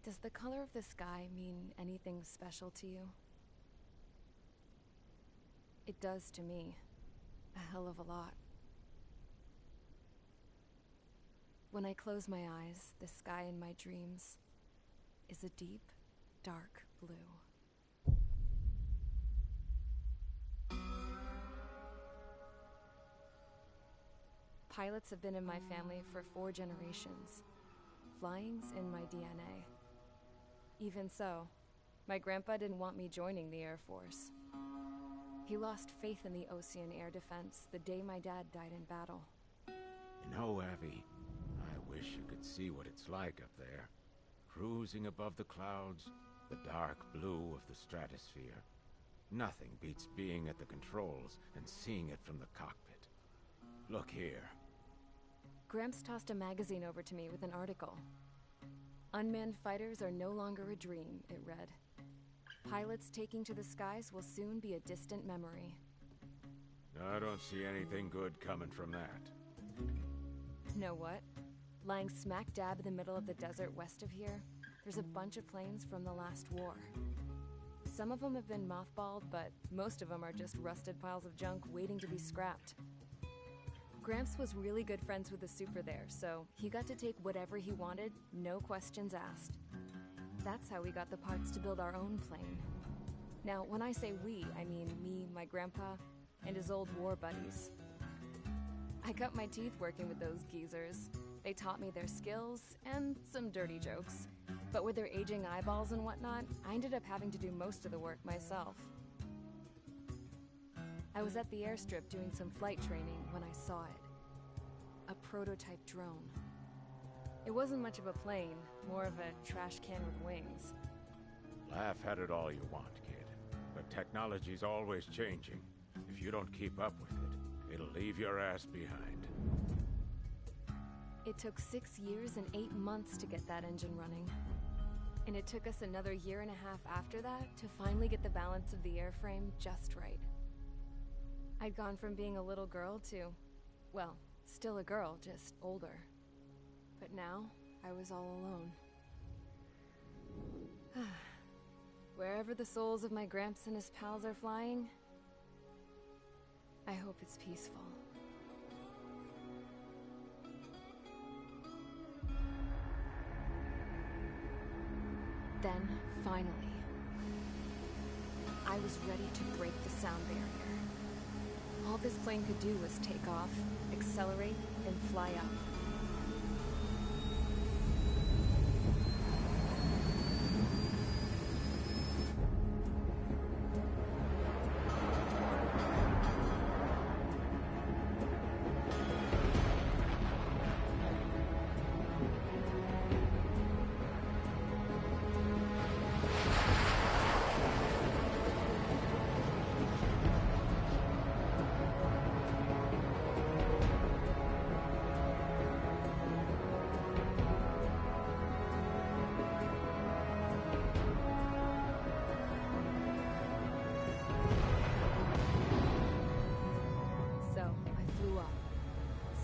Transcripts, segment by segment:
Does the color of the sky mean anything special to you? It does to me. A hell of a lot. When I close my eyes, the sky in my dreams is a deep, dark blue. Pilots have been in my family for 4 generations. Flying's in my DNA. Even so, my grandpa didn't want me joining the Air Force. He lost faith in the Ocean Air Defense the day my dad died in battle. You know, Abby, I wish you could see what it's like up there. Cruising above the clouds, the dark blue of the stratosphere. Nothing beats being at the controls and seeing it from the cockpit. Look here. Gramps tossed a magazine over to me with an article. Unmanned fighters are no longer a dream, it read. Pilots taking to the skies will soon be a distant memory. I don't see anything good coming from that. Know what? Lying smack dab in the middle of the desert west of here, there's a bunch of planes from the last war. Some of them have been mothballed, but most of them are just rusted piles of junk waiting to be scrapped. Gramps was really good friends with the super there, so he got to take whatever he wanted, no questions asked. That's how we got the parts to build our own plane. Now, when I say we, I mean me, my grandpa, and his old war buddies. I cut my teeth working with those geezers. They taught me their skills and some dirty jokes. But with their aging eyeballs and whatnot, I ended up having to do most of the work myself. I was at the airstrip doing some flight training when I saw it. A prototype drone. It wasn't much of a plane, more of a trash can with wings. Laugh at it all you want, kid. But technology's always changing. If you don't keep up with it, it'll leave your ass behind. It took 6 years and 8 months to get that engine running. And it took us another 1.5 years after that to finally get the balance of the airframe just right. I'd gone from being a little girl to, well, still a girl, just older. But now, I was all alone. Wherever the souls of my Gramps and his pals are flying, I hope it's peaceful. Then, finally, I was ready to break the sound barrier. All this plane could do was take off, accelerate, and fly up.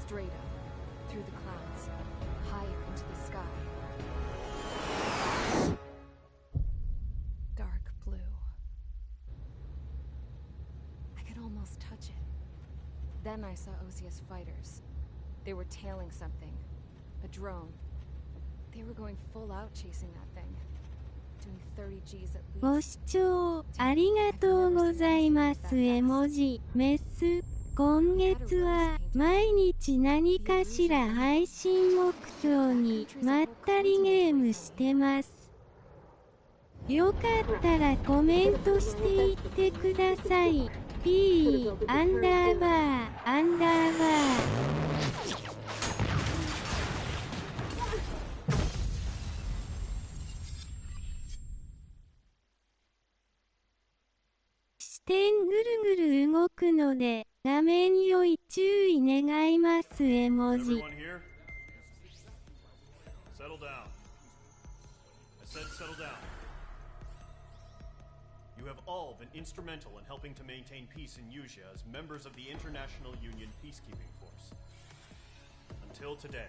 Straight up, through the clouds, higher into the sky. Dark blue. I could almost touch it. Then I saw OCS fighters. They were tailing something. A drone. They were going full out chasing that thing. Doing 30 Gs at least. ご視聴ありがとうございます。絵文字メス。今月は毎日何かしら配信目標にまったりゲームしてます。よかったらコメントしていってください。P____。視点ぐるぐる動くので画面酔い注意願います絵文字。Settle down. I said settle down. You have all been instrumental in helping to maintain peace in Yusia as members of the International Union Peacekeeping Force. Until today.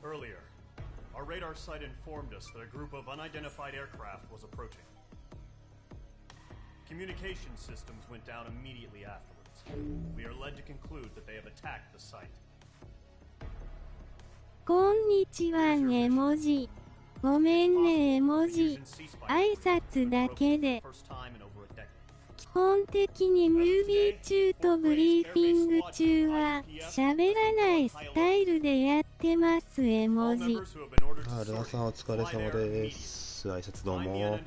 Earlier, Our radar site informed us that a group of unidentified aircraft was approaching. Communication systems went down immediately afterwards. We are led to conclude that they have attacked the site. こんにちはね文字。ごめんね絵文字。挨拶だけで。基本的にムービー中とブリーフィング中は喋らないスタイルでやってます絵文字。ルナさんお疲れ様です。挨拶どうも。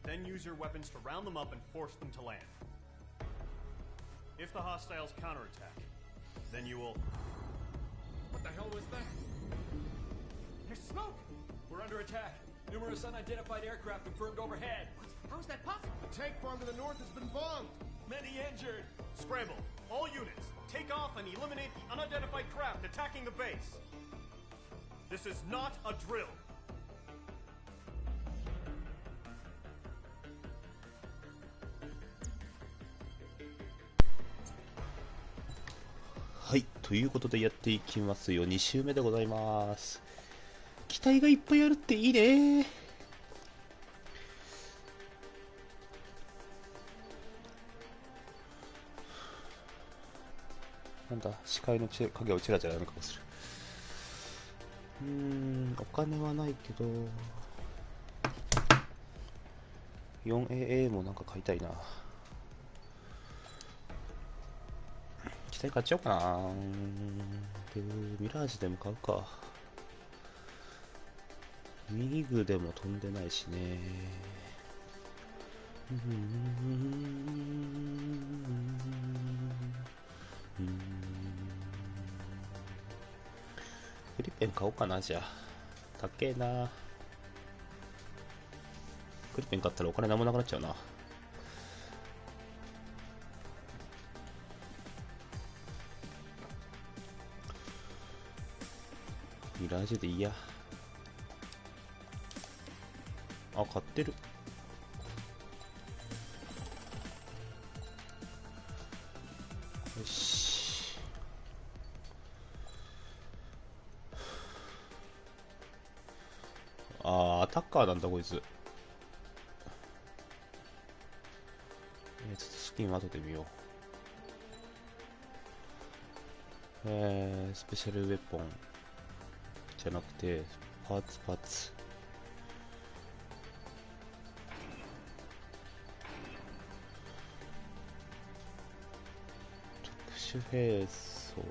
Then use your weapons to round them up and force them to land. If the hostiles counterattack, then you will... What the hell was that? There's smoke! We're under attack. Numerous unidentified aircraft have burned overhead. What? How is that possible? The tank farm to the north has been bombed. Many injured. Scramble. All units, take off and eliminate the unidentified craft attacking the base. This is not a drill. はい、ということでやっていきますよ。2週目でございます。機体がいっぱいあるっていいね。なんだ、視界の影をチラチラやるかもする。お金はないけど 4AA もなんか買いたいな。機体買っちゃおうかな。でミラージュでも買うか。ミーグでも飛んでないしね。フリペン買おうかな。じゃあ高えな。フリペン買ったらお金なんもなくなっちゃうな。ミラージュでいいや。あ、買ってる。よし。アタッカーなんだこいつ。ちょっとスキン後で見よう。スペシャルウェポンじゃなくてパーツ特殊兵装。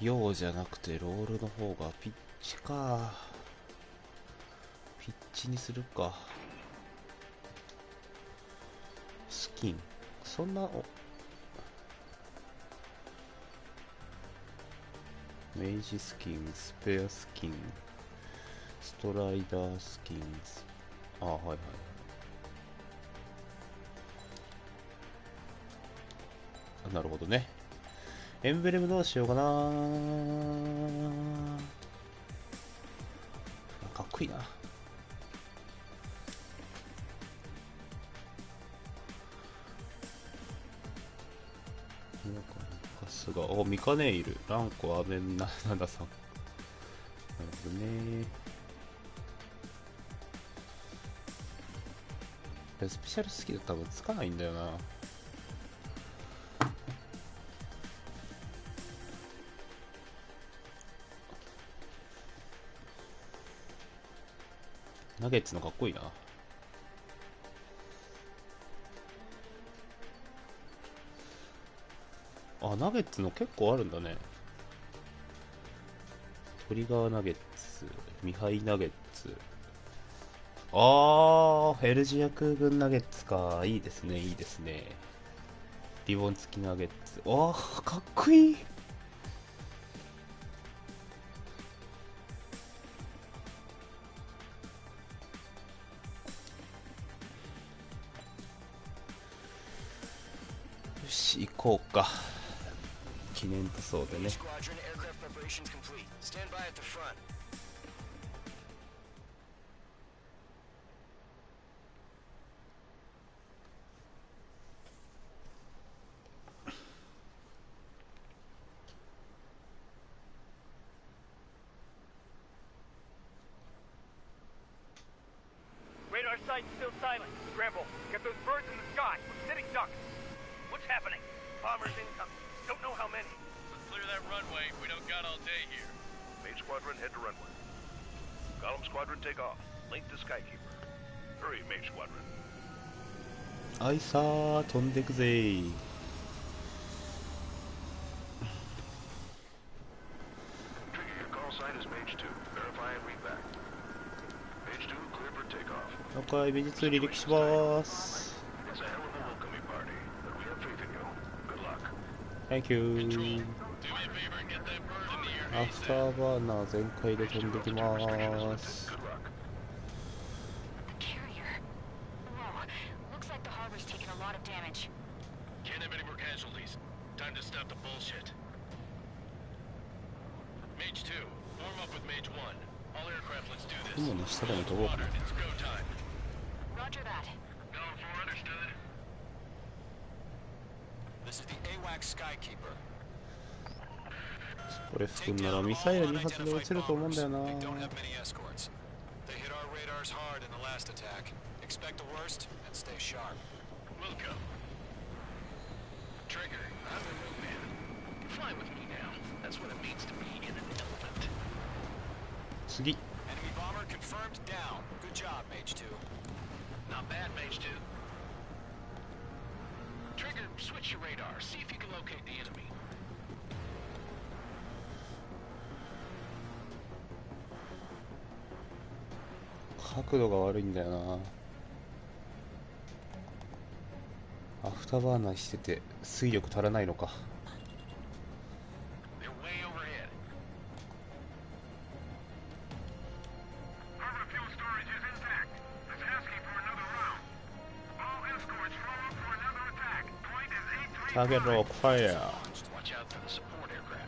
用じゃなくてロールの方がピッチか。ピッチにするか。スキンそんなメイジスキン、スペアスキン、ストライダースキン、はいはい。なるほどね。エンブレムどうしようかな。かっこいいな。さすが。ミカネイル、ランコ、アメンナナダさん。なるほどね。スペシャルスキル多分つかないんだよな。ナゲッツのかっこいいな。ナゲッツの結構あるんだね。トリガーナゲッツ、ミハイナゲッツ。ヘルジア空軍ナゲッツか。いいですね、いいですね。リボン付きナゲッツ。かっこいい。し、行こうか。記念塗装でね。Radar site's still silent. Scramble. Get those birds in the sky. We're sitting ducks. What's happening? Bombers incoming. Don't know how many. Let's clear that runway. We don't got all day here. Main squadron, head to runway. Column squadron, take off. Link to Skykeeper. Hurry, main squadron. あいさー、飛んでくぜー。Trigger, your call sign is Mage 2. Verify and read back. Mage 2, clear for takeoff. 了解、美術離陸します。It's a hell of a welcoming party, but we have faith in you. Good luck. Thank you. Do me a favor and get that bird in the air. アフターバーナー全開で飛んできます。 Good luck. Carrier. Whoa. Looks like the harbor's taken a lot of damage. Can't have any more casualties. Time to stop the bullshit. Mage 2, warm up with Mage 1. All aircraft, let's do this. 雲の下でも飛ぼうかな。 It's go time. Roger that. Going for understood. This is the AWAC Skykeeper. これ吹くんならミサイル2発で撃てると思うんだよな。 They don't have many escorts. They hit our radars hard in the last attack. Expect the worst and stay sharp. Welcome. Trigger, I'm the road man. Fly with me now. That's what it means to be in an element. 次。 Enemy bomber confirmed down. Good job, Mage 2. Not bad, Mage 2. Trigger, switch your radar. See if you can locate the enemy. 角度が悪いんだよな。アフターバーナーしてて水力足らないのか。 They're way overhead. Harbor fuel storage is intact. Let's asking for another round. All escorts roll up for another attack. Point is 835. ターゲットロックファイヤー。 Watch out for the support aircraft.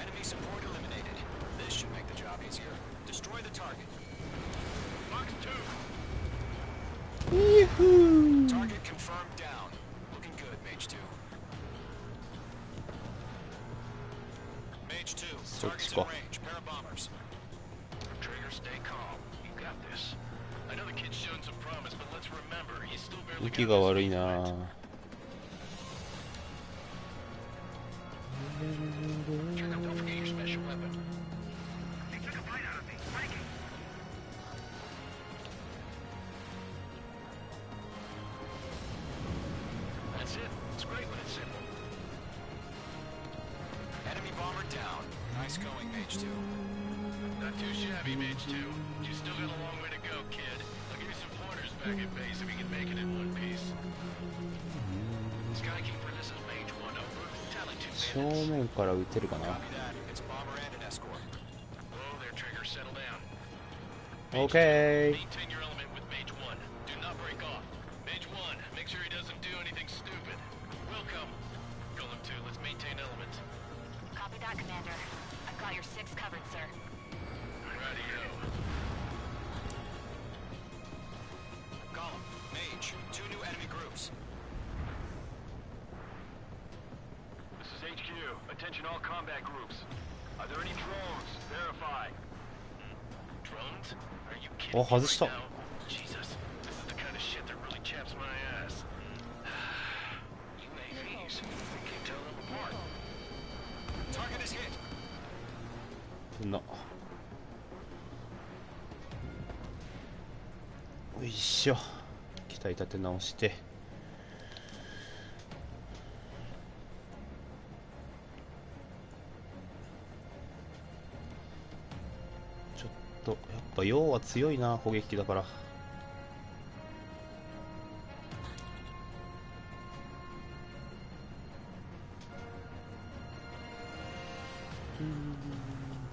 Enemy support eliminated. This should make the job easier. Destroy the target. Box 2. Target confirmed down. Looking good, Mage 2. Mage 2, target's in range. Pair of bombers. Trigger, stay calm. You got this. I know the kid's shown some promise, but let's remember, he's still barely 息が悪いな。 Trigger, don't forget your special weapon. They took a bite out of me. Breaking. That's it. It's great when it's simple. Enemy bomber down. Nice going, Mage 2. Not too shabby, Mage 2. You still got a long way to go, kid. I'll give you some pointers back at base if you can make it in one piece. Skykeeper, this is Mage 1 over. Tally 2 正 minutes. 面から撃てるかな。 Copy that. It's a bomber and an escort. Whoa there, Trigger. Settle down. Okay. Maintain your element with Mage 1. Do not break off. Mage 1, make sure he doesn't do anything stupid. Welcome. Column 2, let's maintain element. Copy that, Commander. I've got your 6 covered, sir. Radio. Column, Mage, 2 new enemy groups. This is HQ. Attention all combat groups. Are there any drones? Verify. Drones? Are you kidding me外した。 right now? Jesus, this is the kind of shit that really chaps my ass. UAVs. We can't tell them apart. Target is hit. な。よいしょ。機体立て直して。ちょっとやっぱ陽は強いな、砲撃機だから。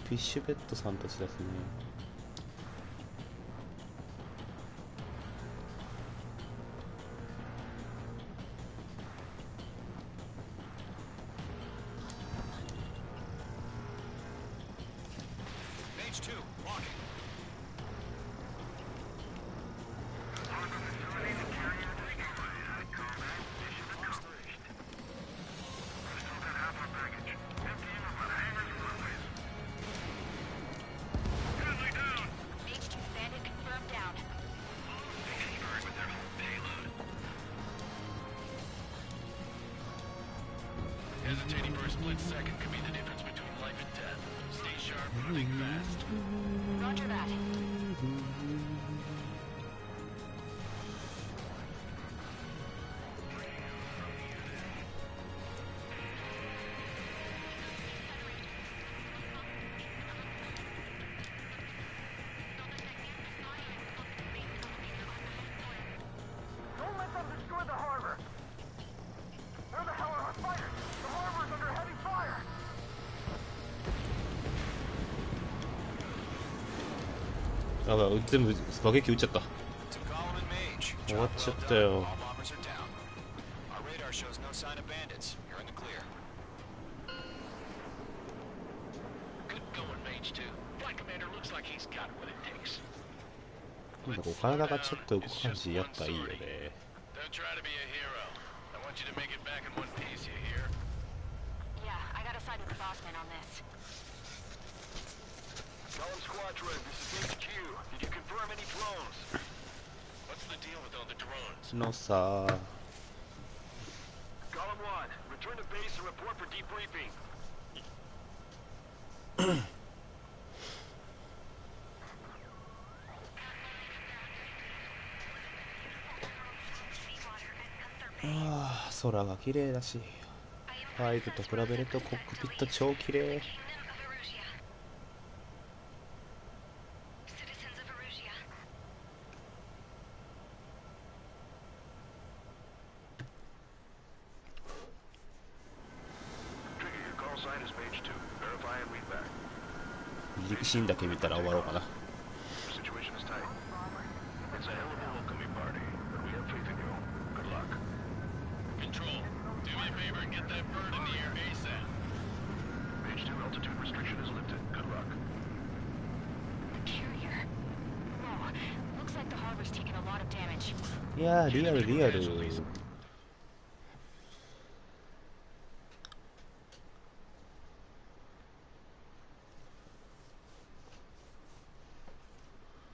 フィッシュベッドさんたちですね。H2, walking. Hesitating for a split second could be the difference between life and death. Stay sharp, moving fast. Roger that. Don't let them destroy the harbor! Where the hell are our fighters? The harbor's under heavy fire! やばい、全部爆撃撃っちゃった。 To Column and Mage. 終わっちゃったよ。 All bombers are down. Our radar shows no sign of bandits. You're in the clear. Good going, Mage 2. Flight Commander looks like he's got what it takes. なんかこう体がちょっと動く感じやったらいいよね。 Don't try to be a hero. I want you to make it back in one piece, you hear? Yeah, I gotta side with the boss man on this. Column Squadron, this is HQ. Did you confirm any drones? What's the deal with all the drones? のさ、 Column 1, return to base and report for debriefing. あー、空が綺麗だし、5と比べるとコックピット超綺麗。 Trigger, your call sign is Mage 2. Verify and read back. 離陸シーンだけ見たら終わろうかな。 Situation is tight. It's a hell of a welcoming party, but we have faith in you. Good luck. Control, do me a favor and get that bird in the air ASAP. Mage 2 altitude restriction is lifted. Good luck. The carrier. Whoa, looks like the harbor's taken a lot of damage. いやー、リアルリアル。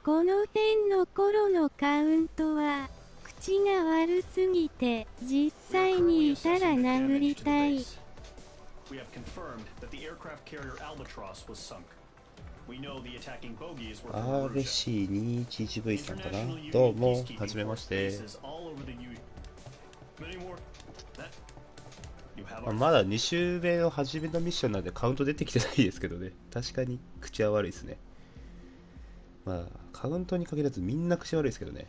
この点の頃のカウントは口が悪すぎて実際にいたら殴りたい。 We have confirmed that the aircraft carrier Albatross was sunk. We know the attacking bogies were from Arusha. RC21V さんかな。どうも、はじめまして。 Many more. That you have まだ2周目の初めのミッションなんでカウント出てきてないですけどね。確かに口は悪いですね。まあカウントに限らずみんな口悪いですけどね。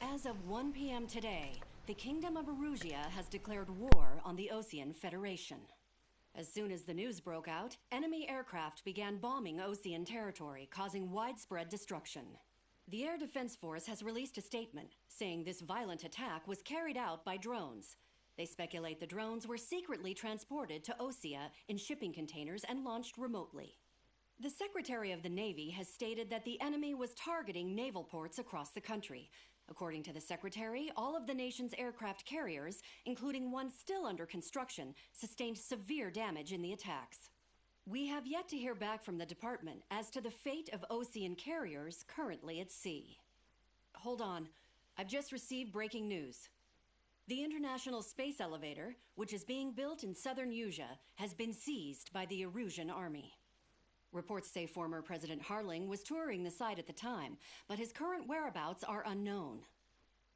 As of 1 p.m. today, the Kingdom of Erusia has declared war on the Osean Federation. As soon as the news broke out, enemy aircraft began bombing Osean territory, causing widespread destruction. The Air Defense Force has released a statement saying this violent attack was carried out by drones. They speculate the drones were secretly transported to Osea in shipping containers and launched remotely. The Secretary of the Navy has stated that the enemy was targeting naval ports across the country. According to the Secretary, all of the nation's aircraft carriers, including one still under construction, sustained severe damage in the attacks. We have yet to hear back from the department as to the fate of Osean carriers currently at sea. Hold on, I've just received breaking news. The International Space Elevator, which is being built in southern Erusia, has been seized by the Erusian army. Reports say former President Harling was touring the site at the time, but his current whereabouts are unknown.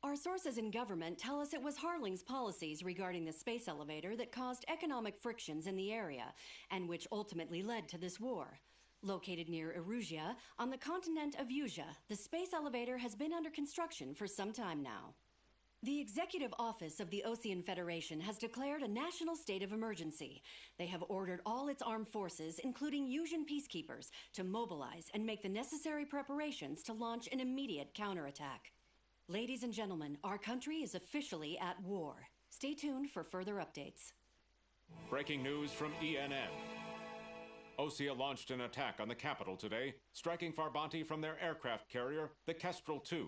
Our sources in government tell us it was Harling's policies regarding the space elevator that caused economic frictions in the area, and which ultimately led to this war. Located near Erusia, on the continent of Erusia, the space elevator has been under construction for some time now. The Executive Office of the Ocean Federation has declared a national state of emergency. They have ordered all its armed forces, including Yusian peacekeepers, to mobilize and make the necessary preparations to launch an immediate counterattack. Ladies and gentlemen, our country is officially at war. Stay tuned for further updates. Breaking news from ENN. Osea launched an attack on the capital today, striking Farbanti from their aircraft carrier, the Kestrel II.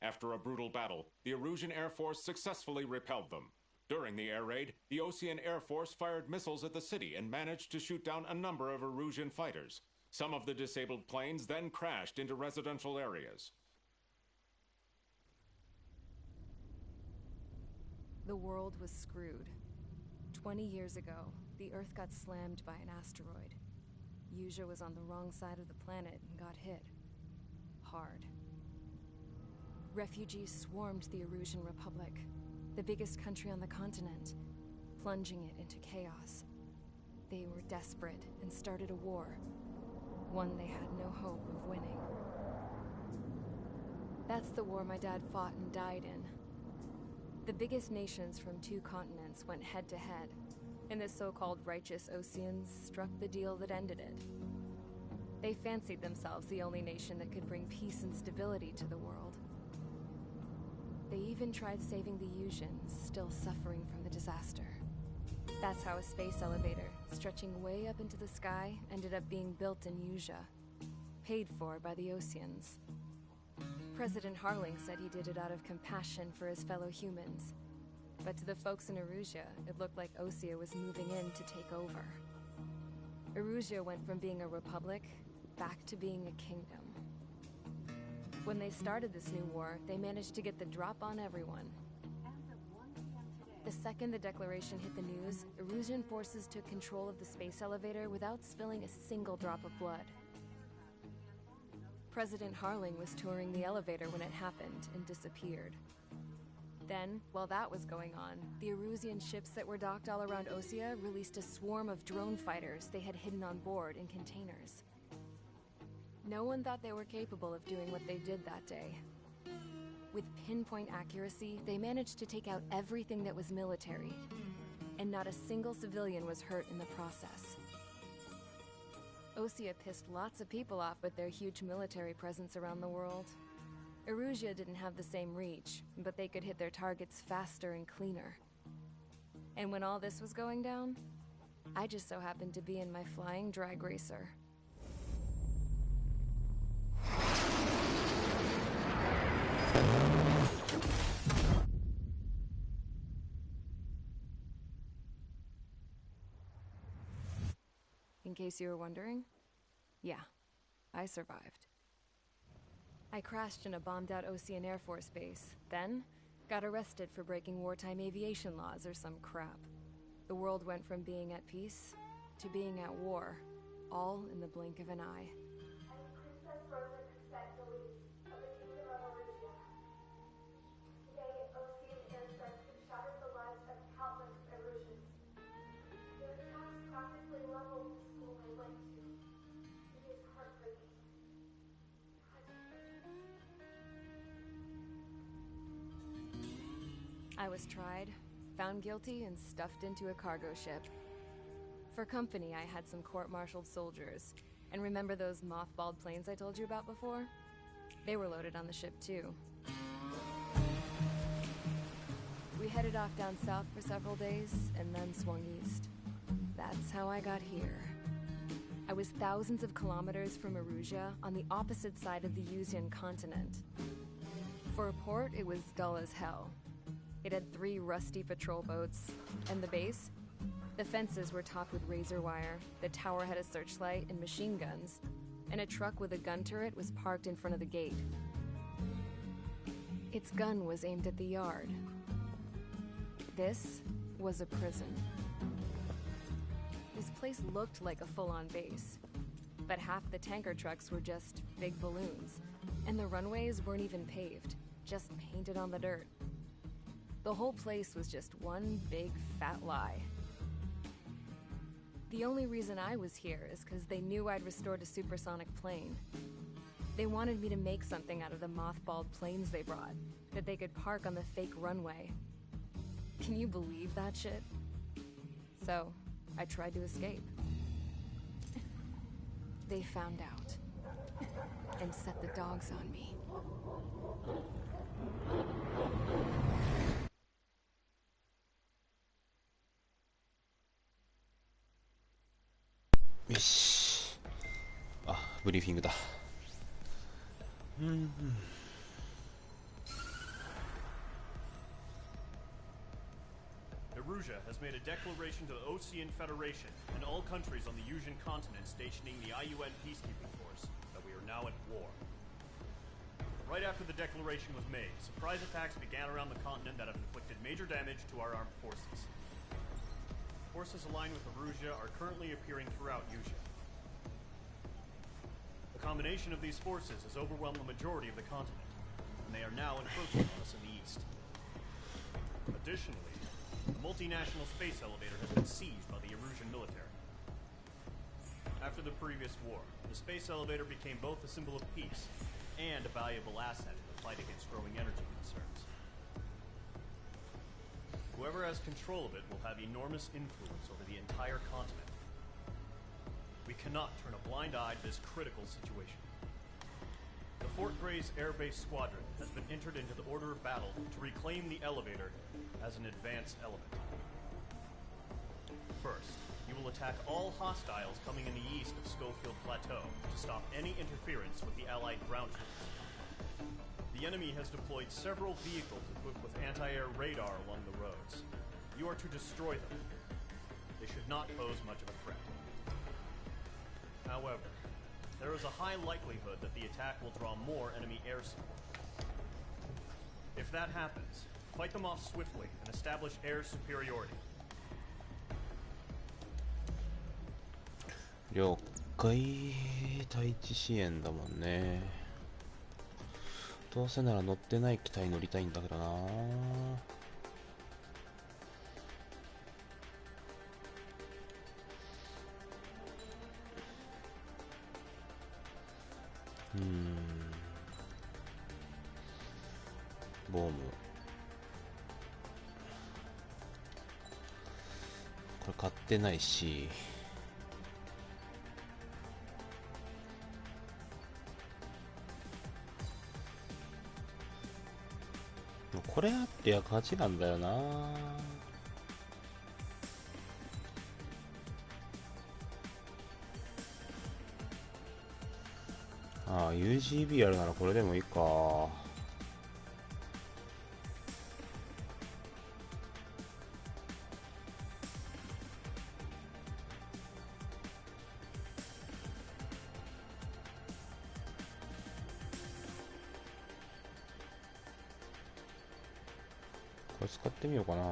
After a brutal battle, the Erusian Air Force successfully repelled them. During the air raid, the Ocean Air Force fired missiles at the city and managed to shoot down a number of Erusian fighters. Some of the disabled planes then crashed into residential areas. The world was screwed. 20 years ago, the Earth got slammed by an asteroid. Yuja was on the wrong side of the planet and got hit. Hard. Refugees swarmed the Erusian Republic, the biggest country on the continent, plunging it into chaos. They were desperate and started a war, one they had no hope of winning. That's the war my dad fought and died in. The biggest nations from 2 continents went head-to-head, and the so-called righteous Oceans struck the deal that ended it. They fancied themselves the only nation that could bring peace and stability to the world. They even tried saving the Yusians, still suffering from the disaster. That's how a space elevator, stretching way up into the sky, ended up being built in Yuja, paid for by the Oceans. President Harling said he did it out of compassion for his fellow humans. But to the folks in Erusia, it looked like Osea was moving in to take over. Erusia went from being a republic back to being a kingdom. When they started this new war, they managed to get the drop on everyone. The second the declaration hit the news, Erusian forces took control of the space elevator without spilling a single drop of blood. President Harling was touring the elevator when it happened and disappeared. Then, while that was going on, the Erusian ships that were docked all around Osea released a swarm of drone fighters they had hidden on board in containers. No one thought they were capable of doing what they did that day. With pinpoint accuracy, they managed to take out everything that was military, and not a single civilian was hurt in the process. Osea pissed lots of people off with their huge military presence around the world. Erusia didn't have the same reach, but they could hit their targets faster and cleaner. And when all this was going down, I just so happened to be in my flying drag racer. In case you were wondering, yeah, I survived. I crashed in a bombed-out Ocean Air Force base, then got arrested for breaking wartime aviation laws or some crap. The world went from being at peace to being at war, all in the blink of an eye. I was tried, found guilty, and stuffed into a cargo ship. For company, I had some court-martialed soldiers. And remember those mothballed planes I told you about before? They were loaded on the ship, too. We headed off down south for several days, and then swung east. That's how I got here. I was thousands of kilometers from Erusia, on the opposite side of the Yusian continent. For a port, it was dull as hell. It had 3 rusty patrol boats, and the base? The fences were topped with razor wire, the tower had a searchlight and machine guns, and a truck with a gun turret was parked in front of the gate. Its gun was aimed at the yard. This was a prison. This place looked like a full-on base, but half the tanker trucks were just big balloons, and the runways weren't even paved, just painted on the dirt. The whole place was just one big fat lie. The only reason I was here is because they knew I'd restored a supersonic plane. They wanted me to make something out of the mothballed planes they brought, that they could park on the fake runway. Can you believe that shit? So, I tried to escape. They found out and set the dogs on me. よし。あ、ブリーフィングだ。Erusia has made a declaration to the Ocean Federation and all countries on the Yusian continent stationing the IUN peacekeeping force that we are now at war. Right after the declaration was made, surprise attacks began around the continent that have inflicted major damage to our armed forces. Forces aligned with Erusia are currently appearing throughout Yusia. The combination of these forces has overwhelmed the majority of the continent, and they are now encroaching on us in the east. Additionally, the multinational space elevator has been seized by the Erusian military. After the previous war, the space elevator became both a symbol of peace and a valuable asset in the fight against growing energy concerns. Whoever has control of it will have enormous influence over the entire continent. We cannot turn a blind eye to this critical situation. The Fort Gray's Air Base Squadron has been entered into the order of battle to reclaim the elevator as an advanced element. First, you will attack all hostiles coming in the east of Schofield Plateau to stop any interference with the Allied ground troops. The enemy has deployed several vehicles equipped with anti-air radar along the roads. You are to destroy them. They should not pose much of a threat. However, there is a high likelihood that the attack will draw more enemy air support. If that happens, fight them off swiftly and establish air superiority. 了解。対地支援だもんね。どうせなら乗ってない機体乗りたいんだけどな。ボム。これ買ってないし。これあってや勝ちなんだよな。ああ、UGB あるならこれでもいいか。これ使ってみようかな。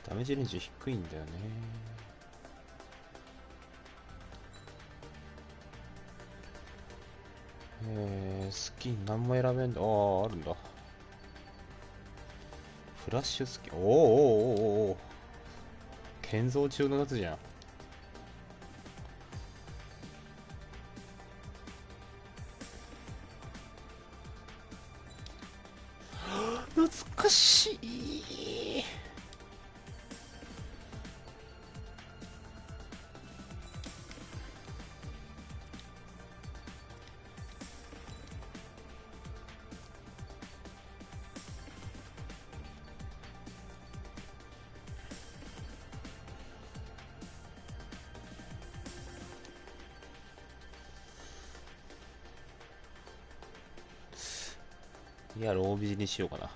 ダメージレンジ低いんだよね。スキン何も選べんだ。ああ、あるんだ。フラッシュスキン。おーおーおーおー、建造中のやつじゃん。懐かしい。いや、ロービジにしようかな。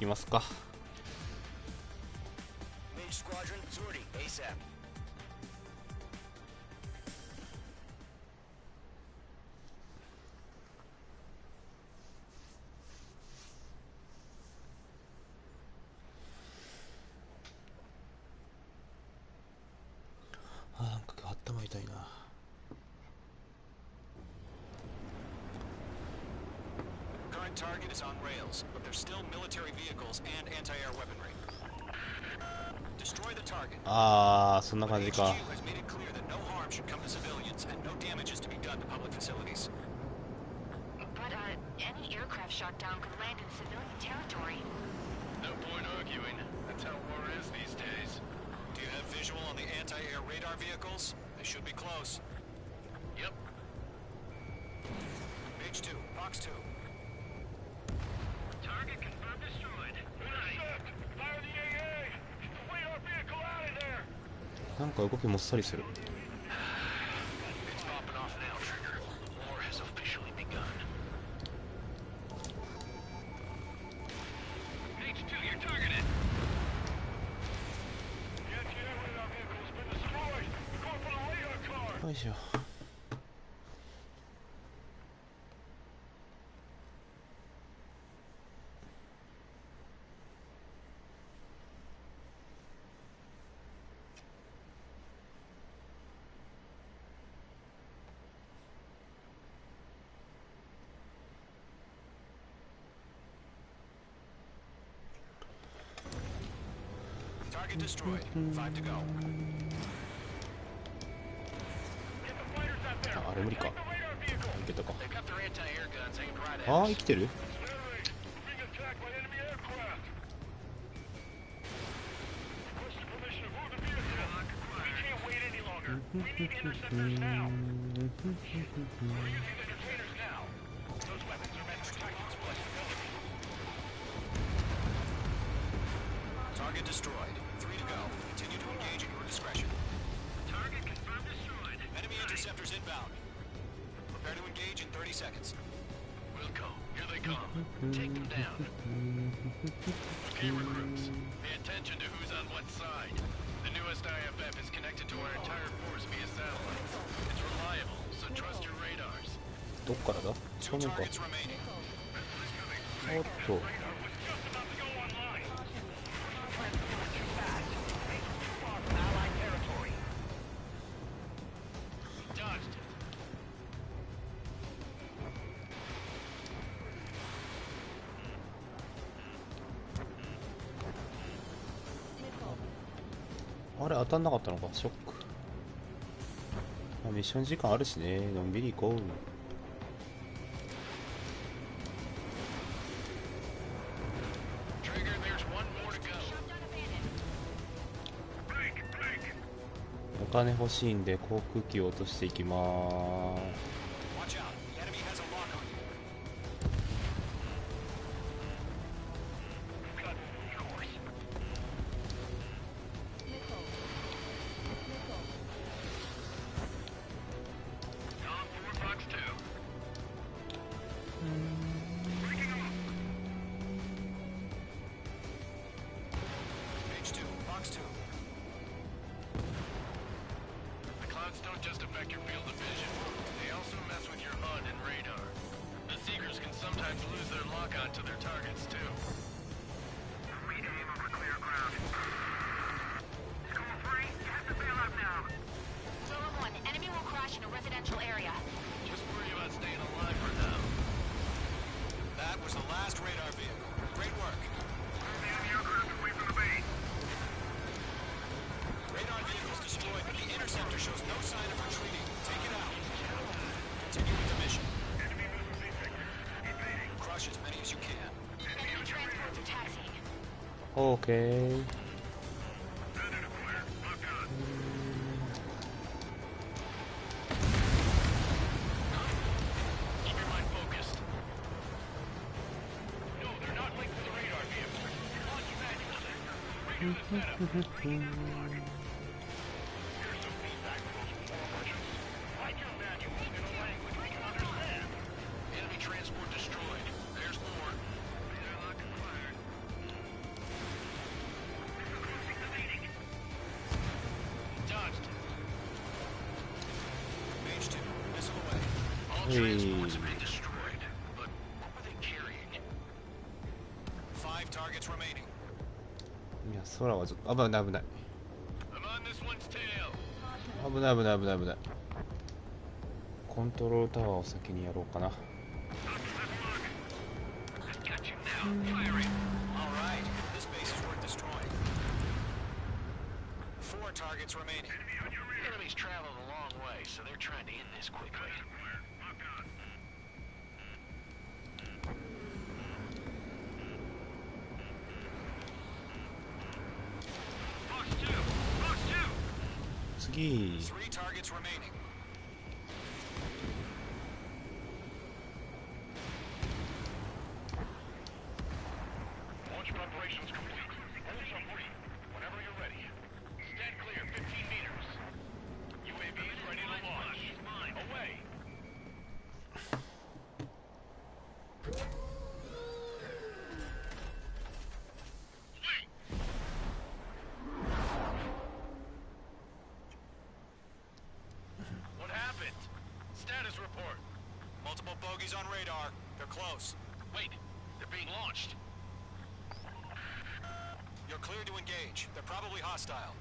きますか。なんか頭痛いな。Current target is on rails, but there's still military vehicles and anti-air weaponry. Destroy the target. そんな感じか。HQ has made it clear that no harm should come to civilians and no damage is to be done to public facilities. But, any aircraft shot down could land in civilian territory. No point arguing. That's how war is these days. Do you have visual on the anti-air radar vehicles? They should be close. Yep. Page 2, Fox 2. Target confirmed destroyed. Intercept! Fire the AA! Wait our vehicle out of there! なんか動きもっさりする。 It's popping off now, Trigger. War has officially begun. H2, you're targeted! The anti-air radar vehicle has been destroyed! We're going for the radar car! よいしょ。Target destroyed. 5 to go. あれ無理か。いけたか。 They've got their anti-air guns aimed right at 生 us. きてる？ We're being attacked by enemy aircraft! Requesting permission to move the vehicle! We can't wait any longer! We need interceptors now! We're using the containers now! Those weapons are meant for tactical flexibility! Target destroyed. 3 to go. Continue to engage at your discretion. Target confirmed destroyed! Enemy interceptors inbound. Prepare to engage in 30 seconds. We'll go. Here they come. Take them down. Okay, recruits. Pay attention to who's on what side. The newest IFF is connected to our entire force via satellite. It's reliable, so trust your radars. どっからだ？正 2 面か。 targets remaining. おっと。 Dodged it. あれ当たんなかったのか。ショック。ミッション時間あるしね。のんびり行こう。Trigger, there's one more to go. お金欲しいんで航空機を落としていきまー Watch out. The enemy has a lock on you. Tom 4 Fox 2. Page 2, Fox 2. The clouds don't just affect your field of vision. They also mess with your HUD and radar. The Seekers can sometimes lose their lock-on to their targets, too. We aim over clear ground. School 3, you have to bail out now. Solo 1, enemy will crash in a residential area. Just worry about staying alive for now. That was the last radar vehicle. Great work. Move the enemy aircraft away from the base. Radar vehicles destroyed, but the interceptor shows no sign of retreating. Take it out. Continue with the mission. Enemy missiles detected. Evading. Crush as many as you can. Enemy transports are taxiing. オーケー。 Bandit acquired. Lock on. Keep your mind focused. No, they're not linked to the radar vehicle. Launch manually. Redo the setup. Here's some feedback for those war merchants. Write your manuals in a language we can understand. Enemy transport destroyed. There's more. Radar lock acquired. dodged it. Mage 2, missile away. All transports have been destroyed, but what were they carrying? 5 targets remaining. いや、空はちょっと危ない危ない。 I'm on this one's tail. 危ない危ない危ない危ない。コントロールタワーを先にやろうかな。Got you now. Firing. All right, this base is worth destroying. 4 targets remaining. The enemy's traveled a long way, so they're trying to end this quickly. Fox 2! Fox 2! 次。 3 targets remaining. Launch preparations complete. Holes are free. Whenever you're ready. Stand clear, 15 meters. UAVs ready to launch. Away. What happened? Status report. Multiple bogeys on radar. They're close. Wait, they're being launched. You're cleared to engage. They're probably hostile.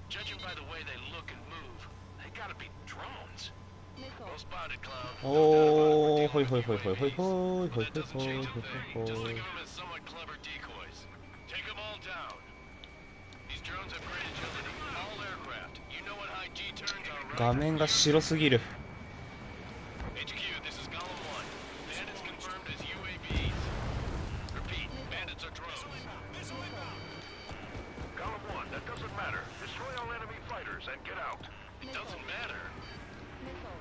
Judging by the way they look and move, they gotta be drones. Well spotted, Cloud. おー、ほいほいほいほいほいほいほいほいほいほいほい Just think of them as somewhat clever decoys. Take them all down. These drones have great agility. All aircraft. You know what high G turns are, right? 画面が白すぎる。 HQ, this is Golem 1. Bandits confirmed as UAVs. Repeat, bandits are drones. Column 1, that doesn't matter. Destroy all enemy fighters and get out. It doesn't matter.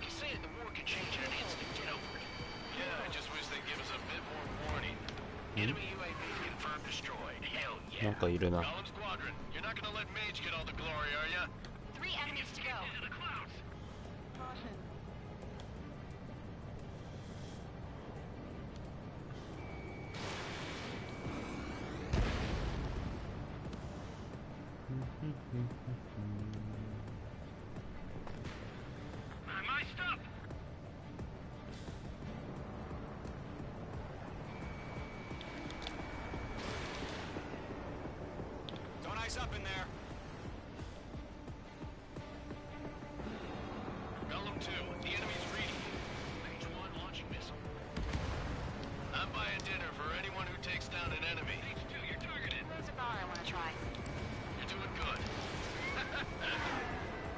He's saying the war can change in an instant, you know. Yeah, I just wish they'd give us a bit more warning. Enemy UAVs confirmed destroyed. Hell yeah. なんかいるな。 Golem Squadron, you're not gonna let Mage get all the glory, are ya? 3 enemies to go. Into the clouds. Caution. 'Don't ice up in there. Golem 2, the enemy's reading. Mage 1 launching missile. I'm buying dinner for anyone who takes down an enemy. Mage 2, you're targeted. There's a bar I want to try. You're doing good.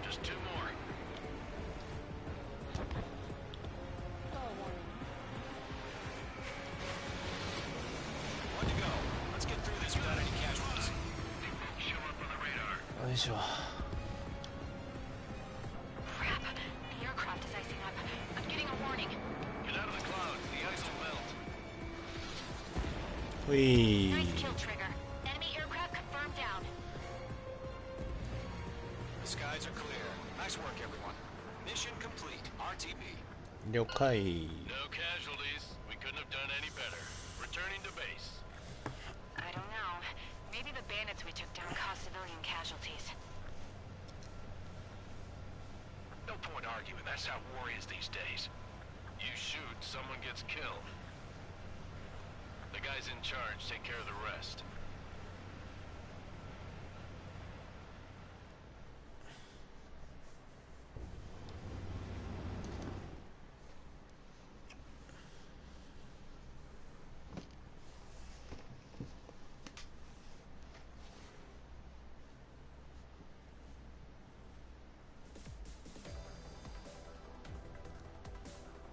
Just 2 more. One to go. Let's get through this without any casualties. Show up on the radar. よいしょ。 Crap. The aircraft is icing up. I'm getting a warning. Get out of the clouds. The ice will melt. ほい。 Nice kill, Trigger. Enemy aircraft confirmed down. The skies are clear. Nice work, everyone. Mission complete. RTB. 了解。 No casualties. We couldn't have done any better. Returning to base. I don't know. Maybe the bandits we took down caused civilian casualties. No point arguing. That's how war is these days. You shoot, someone gets killed. The guys in charge take care of the rest.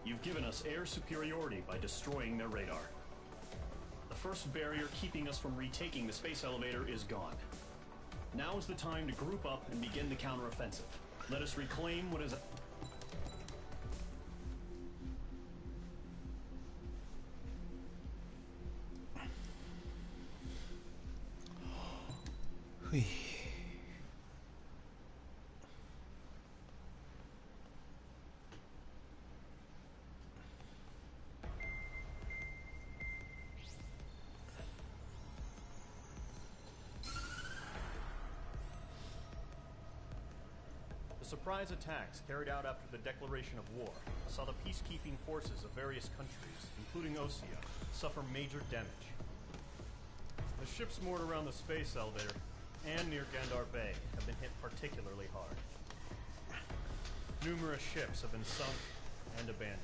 You've given us air superiority by destroying their radar. The first barrier keeping us from retaking the space elevator is gone. Now is the time to group up and begin the counteroffensive. Let us reclaim what is... ふい。The surprise attacks carried out after the declaration of war saw the peacekeeping forces of various countries, including Osea, suffer major damage. The ships moored around the space elevator and near Gandar Bay have been hit particularly hard. Numerous ships have been sunk and abandoned.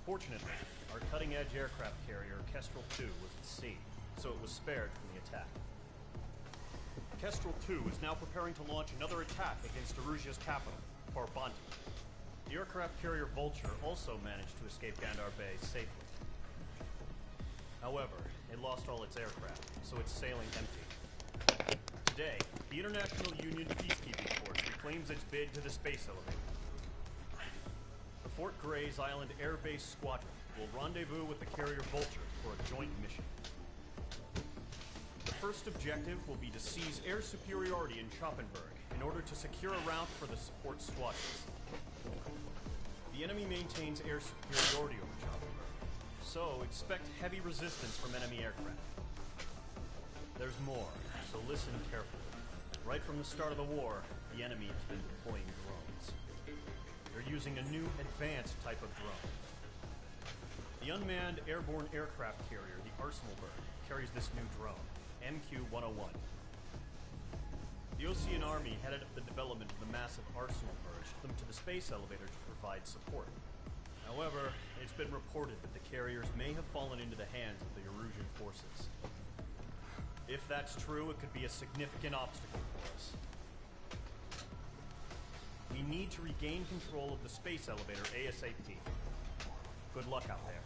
Fortunately, our cutting-edge aircraft carrier, Kestrel 2, was at sea, so it was spared from the attack. Kestrel 2 is now preparing to launch another attack against Erusia's capital, Farbanti. The aircraft carrier Vulture also managed to escape Gandar Bay safely. However, it lost all its aircraft, so it's sailing empty. Today, the International Union Peacekeeping Force reclaims its bid to the space elevator. The Fort Gray's Island Air Base Squadron will rendezvous with the carrier Vulture for a joint mission. The first objective will be to seize air superiority in Schoppenberg in order to secure a route for the support squadrons. The enemy maintains air superiority over Schoppenberg, so expect heavy resistance from enemy aircraft. There's more, so listen carefully. Right from the start of the war, the enemy has been deploying drones. They're using a new advanced type of drone. The unmanned airborne aircraft carrier, the Arsenalberg, carries this new drone, MQ-101. The Osean Army headed up the development of the massive Arsenalberg to them to the space elevator to provide support. However, it's been reported that the carriers may have fallen into the hands of the Erusian forces. If that's true, it could be a significant obstacle for us. We need to regain control of the space elevator ASAP. Good luck out there.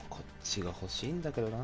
こっちが欲しいんだけどな。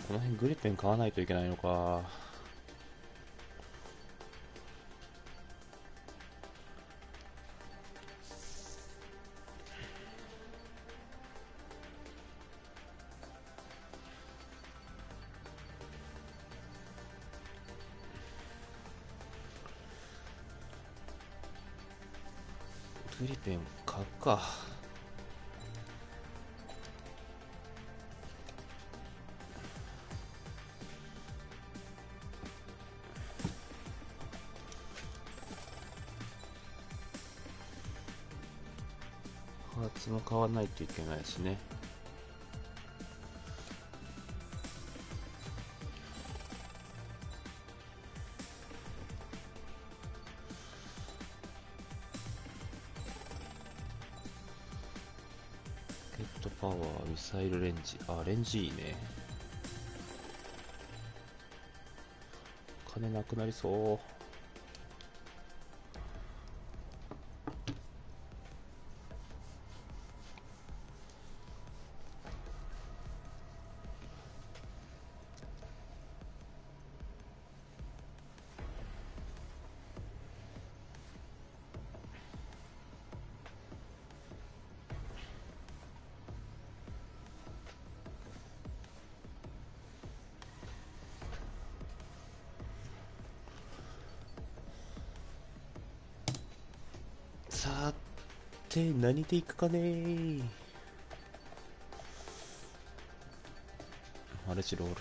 この辺グリペン買わないといけないのか。グリペン買うか。パーツも買わないといけないしね。ロケットパワー、ミサイルレンジ。あ、レンジいいね。金なくなりそう。て何でいくかねー。マルチロール。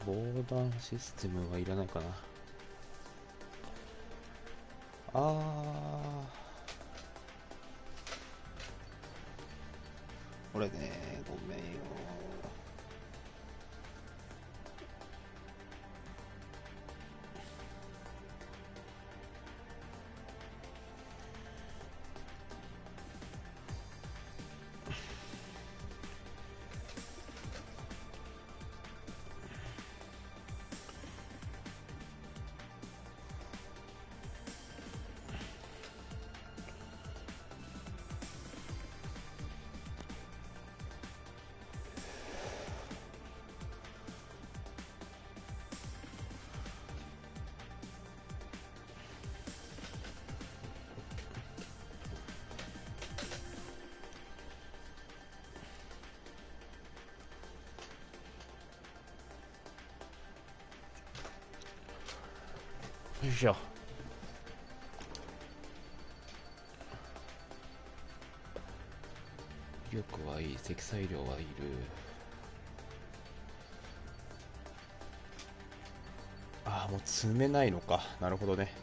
防弾システムはいらないかな。これね、ごめんよ。よいしょ。威力はいい、積載量はいる。もう積めないのか。なるほどね。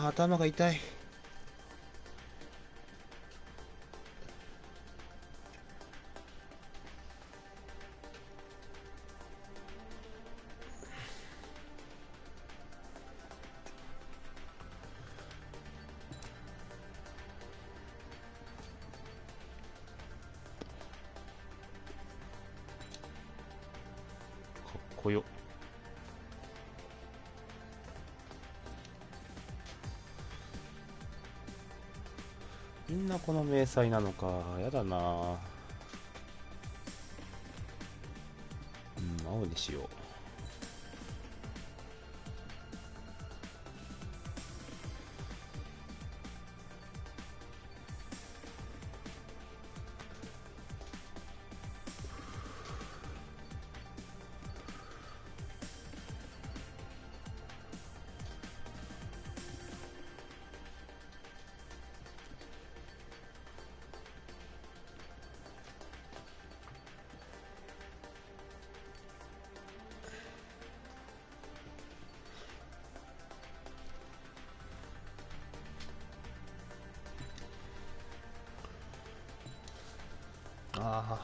頭が痛い。かっこよ。みんなこの迷彩なのか。やだな。青にしよう。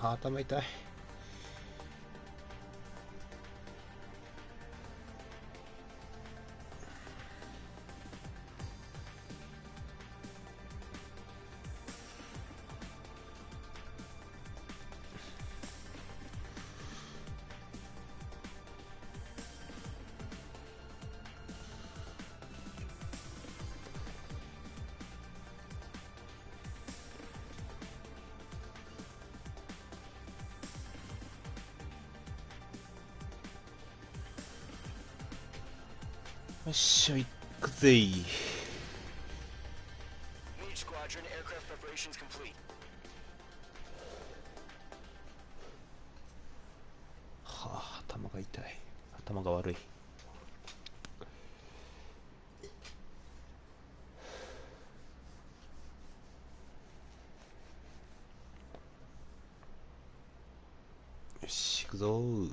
頭痛い。よっしゃ、行くぜい。Preparations complete. はあ、頭が痛い。頭が悪い。よし、行くぞー。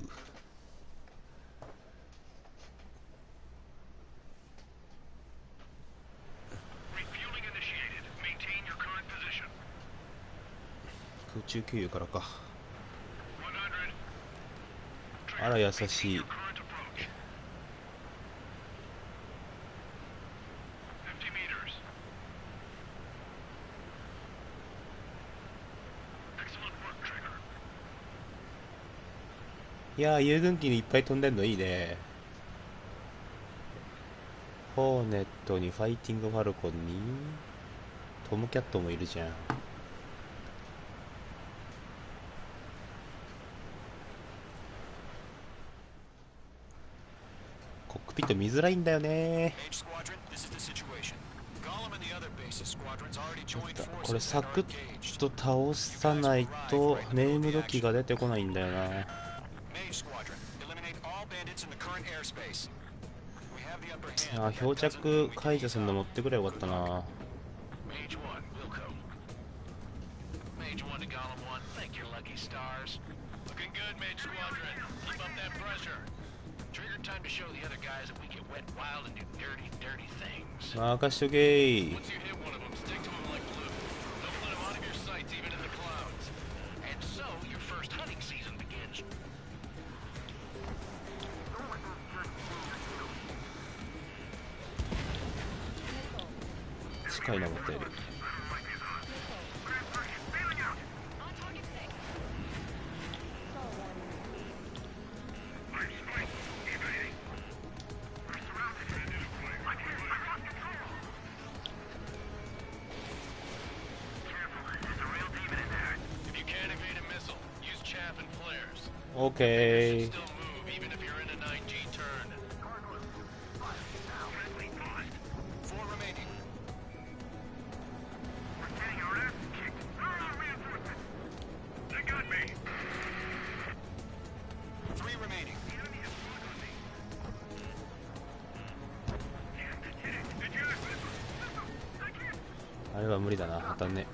空中給油からか。あら優しい。いやー、遊軍機にいっぱい飛んでんのいいね。ホーネットにファイティングファルコンにトムキャットもいるじゃん。コックピット見づらいんだよね。これサクッと倒さないとネームド機が出てこないんだよな。あ、漂着解除するの持ってくればよかったな。任しとけー。近いな、思ったより。オーケー。あれは無理だな、当たんね。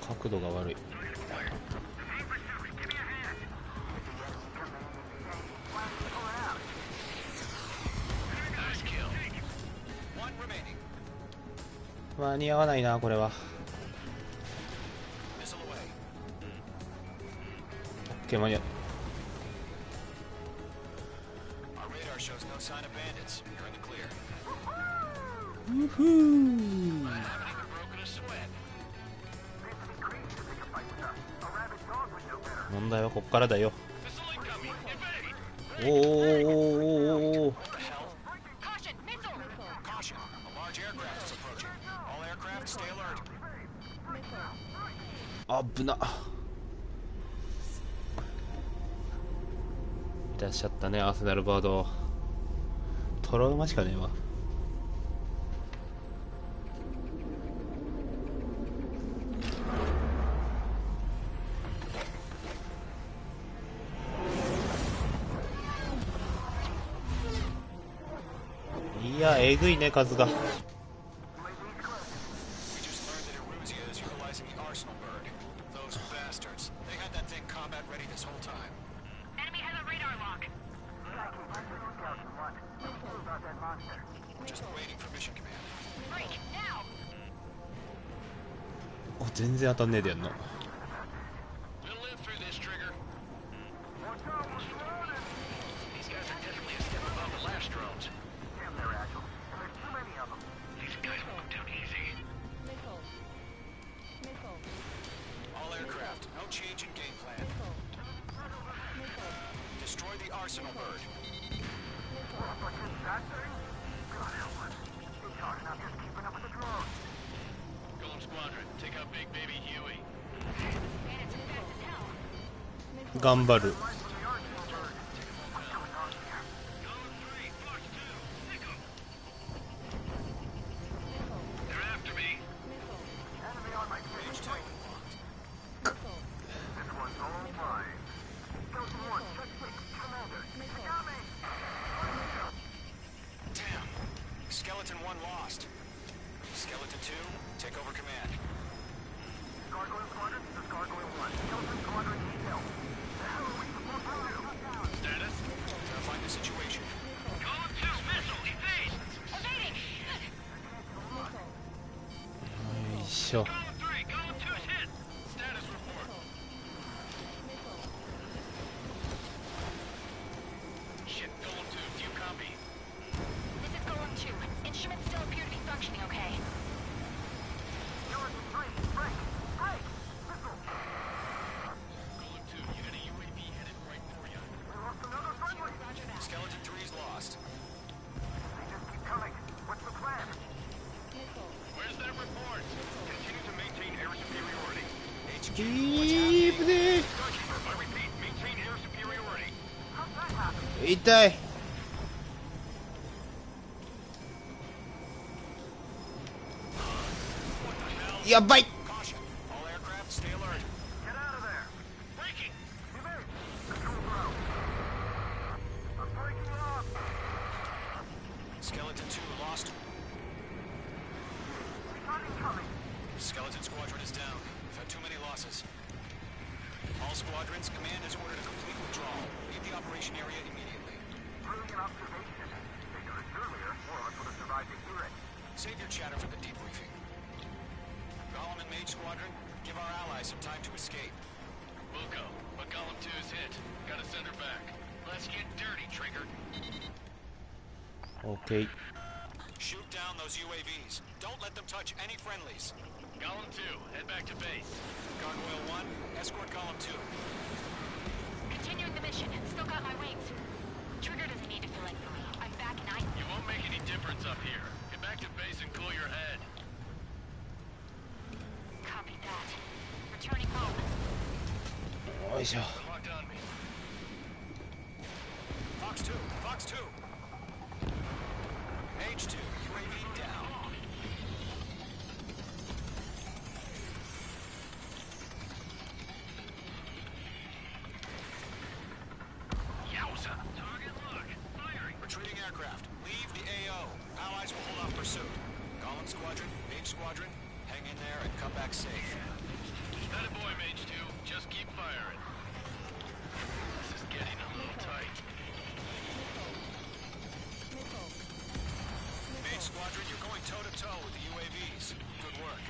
角度が悪い。間に合わないな、これは。OK、間に合う。うふー。問題はこっからだよ。おーおーおーおーおー。あぶな。いらっしゃったね、アーセナルバード。トラウマしかねえわ。いや、えぐいね、数が。お、全然当たんねえでやんの。頑張る。Skeleton 1 lost. Skeleton 2, take over command. Gargoyle Squadron, this is Gargoyle 1. Skeleton Squadron detail. The hell are we supposed to do? Status? Gotta find the situation. Column 2 missile, evade! Evading! よいしょ。 Column 3, column 2's hit! Status report. Shit, Golem 2, do you copy? This is Golem 2. Instruments still appear to be functioning okay. Skeleton 3, break! Break! Missile! Golem 2, you got a UAV headed right for you. We lost another friendly! Skeleton 3's lost. They just keep coming. What's the plan? Where's that report? Continue to maintain air superiority. HQ, Keep it. Starkeeper, I repeat, maintain air superiority. how's that happen? 痛い。やばい。 Caution. All aircraft, stay alert. Get out of there. Breaking! Evade! Control ground. I'm breaking up! Skeleton 2 lost. Not incoming. Skeleton Squadron is down. We've had too many losses. All squadrons, command has ordered a complete withdrawal. Leave the operation area immediately. Brilliant observation. Figure it earlier, more of us would have survived to hear it. Save your chatter for the debriefing. Golem and Mage Squadron, give our allies some time to escape. We'll go, but Golem 2's hit. Gotta send her back. Let's get dirty, Trigger. OK。 Shoot down those UAVs. Don't let them touch any friendlies. Golem 2, head back to base. Gargoyle 1, escort Golem 2. Continuing the mission. Still got my wings. Trigger doesn't need to fill in for me. I'm back and You won't make any difference up here. Get back to base and cool your head. Copy that. Returning home. よいしょ。 Locked on me. Fox 2, Fox 2. H2, UAV down. Yowza! Target lock! Firing! Retreating aircraft, leave the AO. Allies will hold off pursuit. Golem Squadron, Mage Squadron, hang in there and come back safe. Atta boy, Mage 2. Just keep firing. This is getting a little tight. Mage Squadron, you're going toe-to-toe with the UAVs. Good work.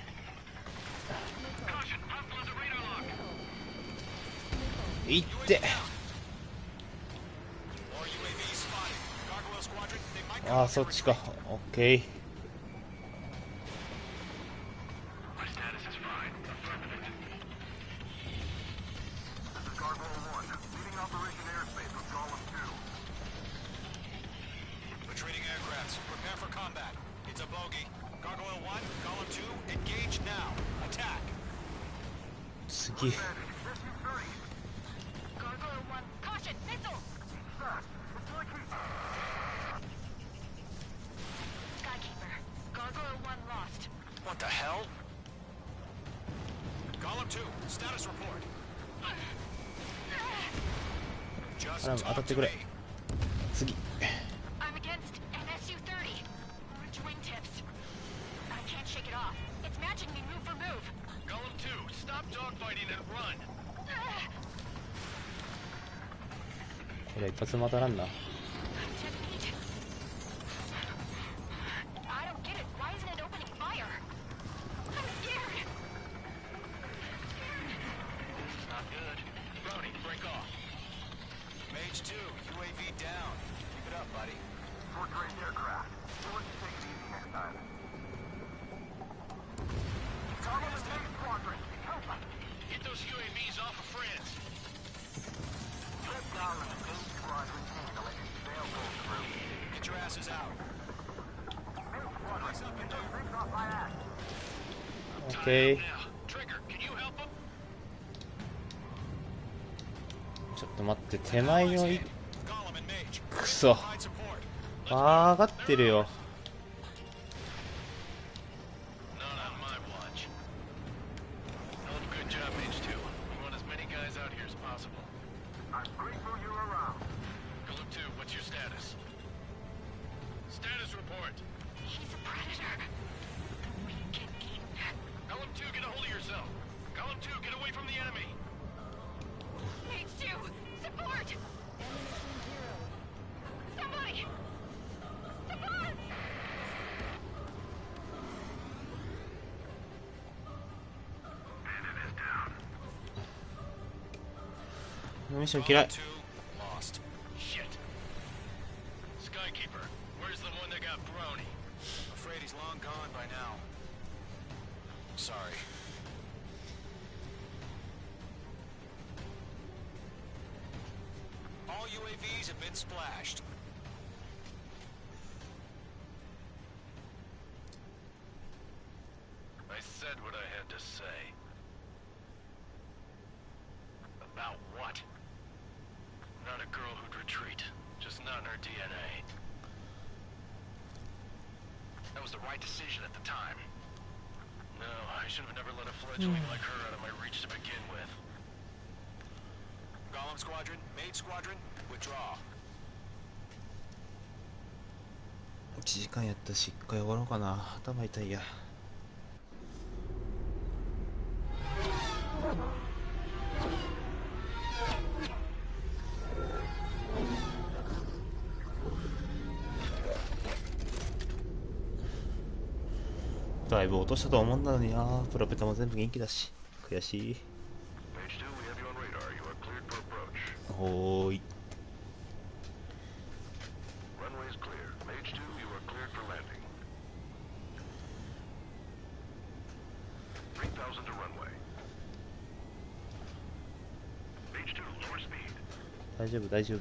Caution! Hostile on the radar lock! いって。 More UAVs spotted. Gargoyle Squadron, they might come ああ、 up そ to っちか。 retreat. OK。 My status is fine. Affirmative. This is Gargoyle 1, leading Operation Airspace with Golem 2. Retreating aircrafts, prepare for combat. It's a bogey. Gargoyle 1, Golem 2, engage now. Attack. 次。 Gargoyle 1. Caution! Missile! Skykeeper. Gargoyle 1 lost. What the hell? Golem 2, status report. Just 頼む、当たっ talk て to く me. れ。次。 I'm against an SU-30. Orange wingtips. I can't shake it off. It's matching me move for move. Golem 2, stop dogfighting and run. これ一発も当たらんな。 Just need. I don't get it. Why isn't it opening fire? I'm scared. This is not good. Brownie, break off. Mage 2, UAV down. Keep it up, buddy. Fourth-rate aircraft. We'll let you take it easy next time. Golem and Mage Squadron, help us. Get those UAVs off of France. Let Golem and Mage Squadron handle it. They'll go through. Get your asses out. Mage Squadron, get those things off my ass. OK。 Now, Trigger, can you help him? と待って、手前のくそ上がってるよ。ミッション嫌い。All UAVs have been splashed. I said what I had to say. About what? Not a girl who'd retreat. Just not in her DNA. That was the right decision at the time. No, I should have never let a fledgling like her out of my reach to begin with. Golem Squadron, Maid Squadron, withdraw. 1時間やったし、一回終わろうかな。頭痛いや。だいぶ落としたと思うんだのにな。プロペタも全部元気だし悔しい。ほーい。大丈夫大丈夫。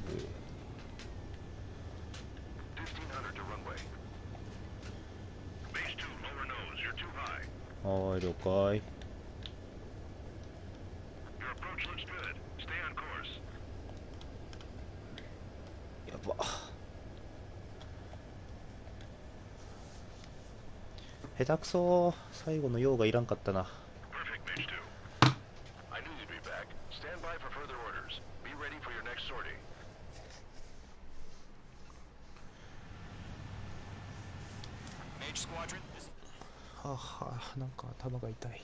はい、了解。やば。下手くそー。最後の用がいらんかったな。はあはあ、なんか頭が痛い。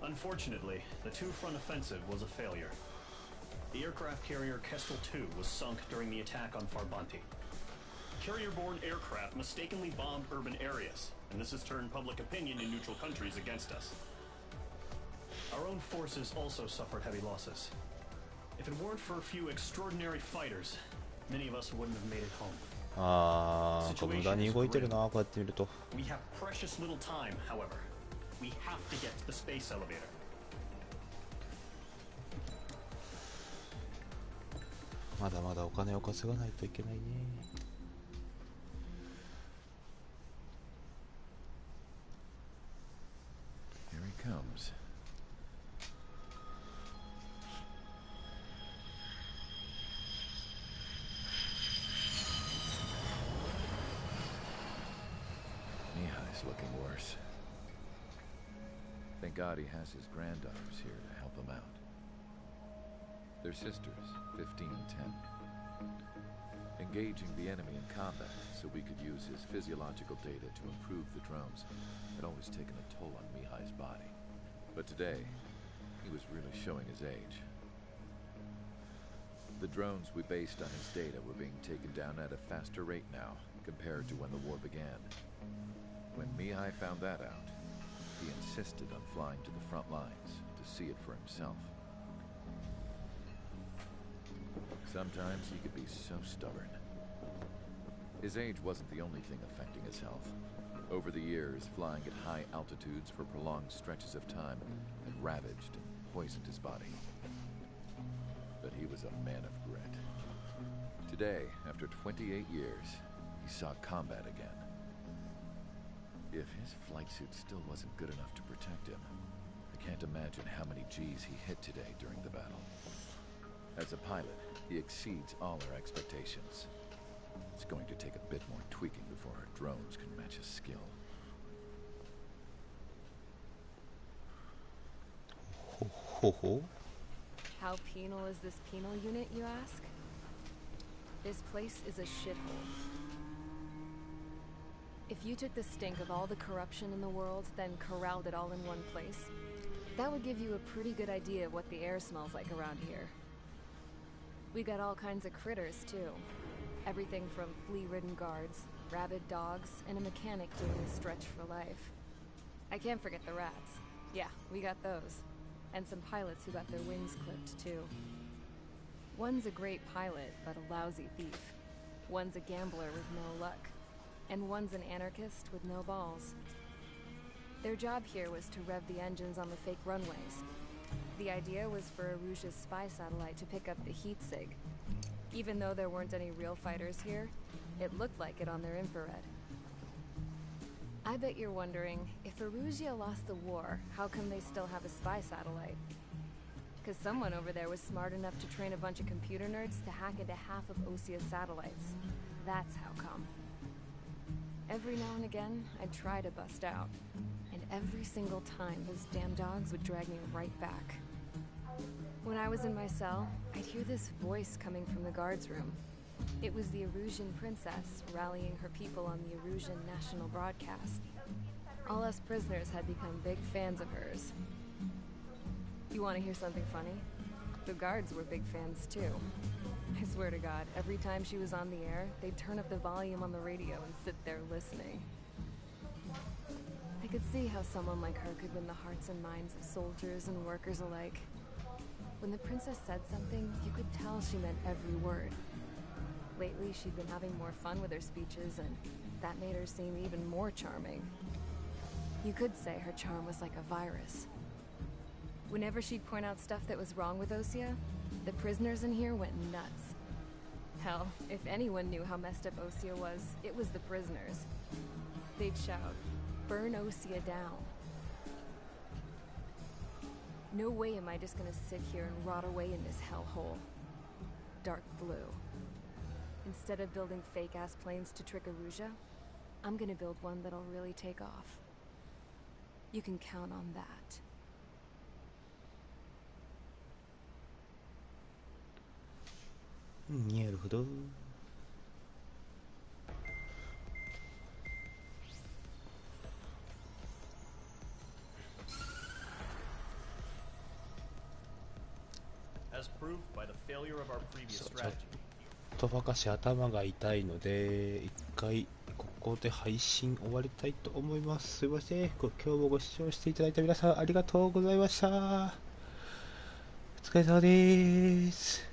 Unfortunately, the two-front offensive was a failure. The aircraft carrier Kestrel II was sunk during the attack on Farbanti. Carrier-borne aircraft mistakenly bombed urban areas, and this has turned public opinion in neutral countries against us. Our own forces also suffered heavy losses. If it weren't for a few extraordinary fighters, many of us wouldn't have made it home. ああ、無駄に動いてるな、こうやって見ると。We have precious little time, however. We have to get to the space elevator. まだまだお金を稼がないといけないね。Here he comes. Mihai's looking worse. Thank God he has his granddaughters here to help him out. They're sisters, 15 and 10. Engaging the enemy in combat so we could use his physiological data to improve the drones had always taken a toll on Mihai's body. But today, he was really showing his age. The drones we based on his data were being taken down at a faster rate now compared to when the war began. When Mihai found that out, he insisted on flying to the front lines to see it for himself. Sometimes he could be so stubborn. His age wasn't the only thing affecting his health. Over the years, flying at high altitudes for prolonged stretches of time had ravaged and poisoned his body. But he was a man of grit. Today, after 28 years, he saw combat again. If his flight suit still wasn't good enough to protect him, I can't imagine how many G's he hit today during the battle. As a pilot, he exceeds all our expectations. It's going to take a bit more tweaking before our drones can match his skill. How penal is this penal unit, you ask? This place is a shithole. If you took the stink of all the corruption in the world, then corralled it all in one place, that would give you a pretty good idea of what the air smells like around here. We got all kinds of critters, too. Everything from flea-ridden guards, rabid dogs, and a mechanic doing a stretch for life. I can't forget the rats. Yeah, we got those. And some pilots who got their wings clipped, too. One's a great pilot, but a lousy thief. One's a gambler with no luck. And one's an anarchist with no balls. Their job here was to rev the engines on the fake runways. The idea was for Aruja's spy satellite to pick up the heat sig. Even though there weren't any real fighters here, it looked like it on their infrared. I bet you're wondering, if Aruja lost the war, how come they still have a spy satellite? Because someone over there was smart enough to train a bunch of computer nerds to hack into half of Osia's satellites. That's how come. Every now and again, I'd try to bust out. And every single time, those damn dogs would drag me right back. When I was in my cell, I'd hear this voice coming from the guards room. It was the Erusian princess rallying her people on the Erusian national broadcast. All us prisoners had become big fans of hers. You want to hear something funny? The guards were big fans too. I swear to God, every time she was on the air, they'd turn up the volume on the radio and sit there listening. I could see how someone like her could win the hearts and minds of soldiers and workers alike. When the princess said something, you could tell she meant every word. Lately, she'd been having more fun with her speeches, and that made her seem even more charming. You could say her charm was like a virus. Whenever she'd point out stuff that was wrong with Osia, the prisoners in here went nuts. Hell, if anyone knew how messed up Osia was, it was the prisoners. They'd shout, "Burn Osia down." No way am I just gonna sit here and rot away in this hellhole. Dark blue. Instead of building fake-ass planes to trick Aruja, I'm gonna build one that'll really take off. You can count on that. Naruhodo. As proved by the failure of our previous strategy. とばかし頭が痛いので一回ここで配信終わりたいと思います。すいません。今日もご視聴していただいた皆さんありがとうございました。お疲れ様です。